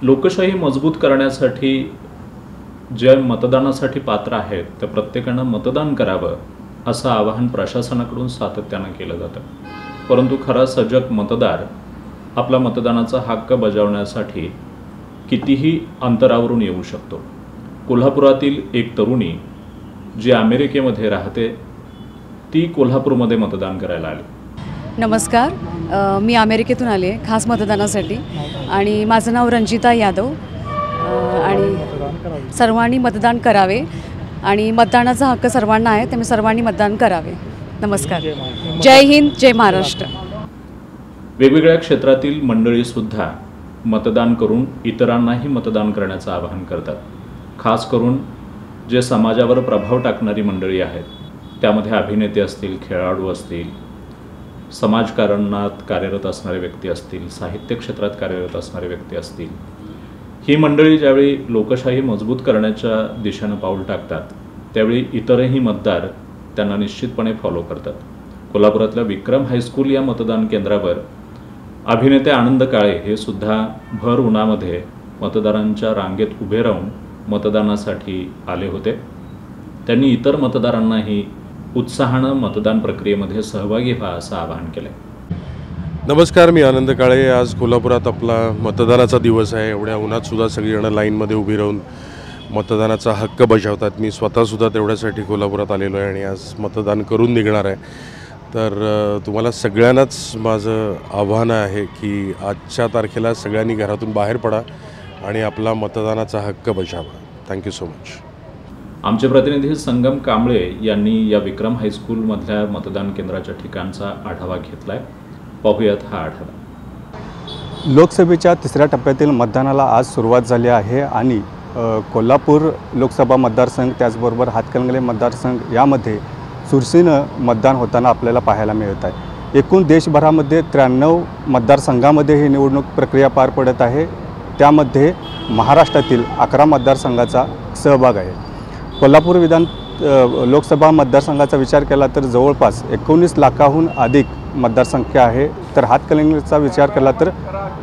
लोकशाही मजबूत करण्यासाठी जे मतदानासाठी पात्र आहेत त्या प्रत्येकानं मतदान करावं असं आवाहन प्रशासनाकडून सातत्यानं केलं जातं। परंतु खरा सजग मतदार आपला मतदानाचा हक्क बजावण्यासाठी कितीही अंतरावरून येऊ शकतो। कोल्हापुरातील एक तरुणी जी अमेरिकेमध्ये राहते ती कोल्हापूरमध्ये मतदान करायला आली। नमस्कार, मी अमेरिकेतून आले आहे खास मतदानासाठी आणि माझं नाव रंजिता यादव आणि सर्वांनी मतदान करावे आणि मतदानाचा हक्क सर्वांना आहे, त्यामुळे सर्वांनी मतदान करावे। नमस्कार, जय हिंद, जय महाराष्ट्र। वेगवेगळ्या क्षेत्रातील मंडळी सुद्धा मतदान करून इतरांनाही मतदान करण्याचं आवाहन करतात। खास करून जे समाजावर प्रभाव टाकणारी मंडळी आहेत त्यामध्ये अभिनेते असतील, खेळाडू असतील, समाजकारणात कार्यरत असणारे व्यक्ती असतील, साहित्य क्षेत्रात कार्यरत असणारे व्यक्ती असतील, ही मंडळी ज्यावेळी लोकशाही मजबूत करण्याच्या दिशेनं पाऊल टाकतात त्यावेळी इतरही मतदार त्यांना निश्चितपणे फॉलो करतात। कोल्हापुरातल्या विक्रम हायस्कूल या मतदान केंद्रावर अभिनेते आनंद काळे हे सुद्धा भर उन्हामध्ये मतदारांच्या रांगेत उभे राहून मतदानासाठी आले होते। त्यांनी इतर मतदारांनाही उत्साहानं मतदान प्रक्रियेमध्ये सहभागी व्हा असं आवाहन केलं। नमस्कार, मी आनंद काळे। आज कोल्हापुरात आपला मतदानाचा दिवस आहे। एवढ्या उन्हात सुद्धा सगळीजणं लाईनमध्ये उभी राहून मतदानाचा हक्क बजावतात। मी स्वतःसुद्धा तेवढ्यासाठी कोल्हापुरात आलेलो आहे आणि आज मतदान करून निघणार आहे। तर तुम्हाला सगळ्यांनाच माझं आव्हान आहे की आजच्या तारखेला सगळ्यांनी घरातून बाहेर पडा आणि आपला मतदानाचा हक्क बजावा। Thank you so much. आमचे प्रतिनिधी संगम कांबळे यांनी या विक्रम हायस्कूलमधल्या मतदान केंद्राच्या ठिकाणचा आढावा घेतलाय। पाहूयात हा आढावा। लोकसभेच्या तिसऱ्या टप्प्यातील मतदानाला आज सुरुवात झाली आहे आणि कोल्हापूर लोकसभा मतदारसंघ त्याचबरोबर हातकणंगले मतदारसंघ यामध्ये चुरशीनं मतदान होताना आपल्याला पाहायला मिळत आहे। एकूण देशभरामध्ये 93 मतदारसंघामध्ये ही निवडणूक प्रक्रिया पार पडत आहे, त्यामध्ये महाराष्ट्रातील 11 मतदारसंघाचा सहभाग आहे। कोल्हापूर लोकसभा मतदारसंघाचा विचार केला तर जवळपास 19 लाखाहून अधिक मतदारसंख्या आहे, तर हातकणंगलेचा विचार केला तर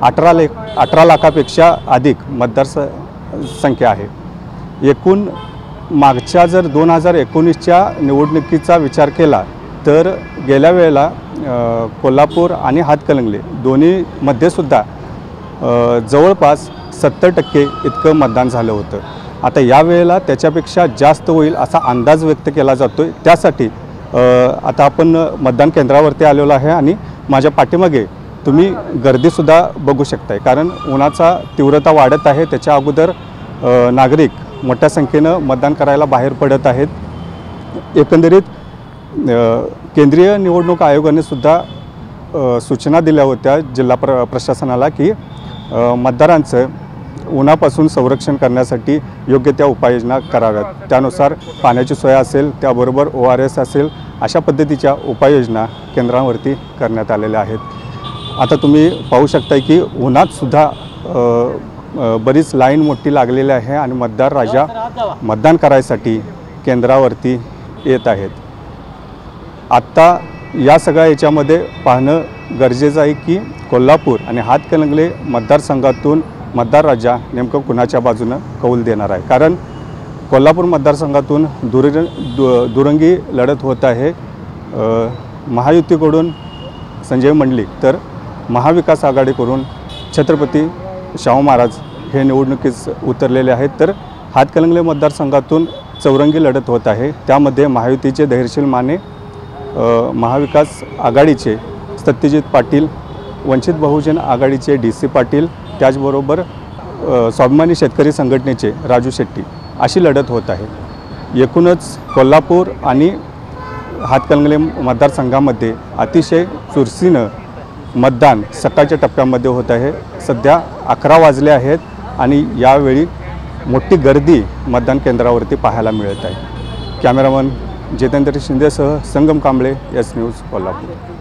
18 लाखापेक्षा अधिक मतदारसंख्या आहे। एकूण मागच्या जर 2019च्या निवडणुकीचा विचार केला तर गेल्या वेळेला कोल्हापूर आणि हातकणंगले दोन्हीमध्ये सुद्धा जवळपास 70% इतकं मतदान झालं होतं। आता यावेळेला त्याच्यापेक्षा जास्त होईल असा अंदाज व्यक्त केला जातो। त्यासाठी आता आपण मतदान केंद्रावरती आलेलो आहे आणि माझ्या पाठीमागे तुम्ही गर्दीसुद्धा बघू शकताय, कारण उन्हाचा तीव्रता वाढत आहे। त्याच्या अगोदर नागरिक मोठ्या संख्येनं मतदान करायला बाहेर पडत आहेत। एकंदरीत केंद्रीय निवडणूक आयोगाने सुद्धा सूचना दिल्या होत्या जिल्हा प्रशासनाला की मतदारांचं उन्हापासून संरक्षण करण्यासाठी योग्य त्या उपाययोजना कराव्यात। त्यानुसार पाण्याची सोय असेल, त्याबरोबर ORS असेल, अशा पद्धतीच्या उपाययोजना केंद्रावरती करण्यात आलेल्या आहेत। आता तुम्ही पाहू शकता की उन्हातसुद्धा बरीच लाईन मोठी लागलेली आहे आणि मतदार राजा मतदान करायसाठी केंद्रावरती येत आहेत। आत्ता या सगळ्या याच्यामध्ये पाहणं गरजेचं आहे की कोल्हापूर आणि हातकणंगले मतदारसंघातून मतदार राजा नेमकं कुणाच्या बाजूनं कौल देणार आहे, कारण कोल्हापूर मतदारसंघातून दुरंगी लढत होत आहे। महायुतीकडून संजय मंडलिक तर महाविकास आघाडीकडून छत्रपती शाहू महाराज हे निवडणुकीस उतरलेले आहेत। तर हातकणंगले मतदारसंघातून चौरंगी लढत होत आहे, त्यामध्ये महायुतीचे धैर्यशील माने, महाविकास आघाडीचे सत्यजित पाटील, वंचित बहुजन आघाडीचे DC पाटील, त्याचबरोबर स्वाभिमानी शेतकरी संघटनेचे राजू शेट्टी अशी लढत होत आहे। एकूणच कोल्हापूर आणि हातकणंगले मतदारसंघामध्ये अतिशय चुरशीनं मतदान सकाळच्या टप्प्यामध्ये होत आहे। सध्या 11 वाजले आहेत आणि यावेळी मोठी गर्दी मतदान केंद्रावरती पाहायला मिळत आहे। कॅमेरामन जितेंद्र शिंदेसह संगम कांबळे, S न्यूज, कोल्हापूर।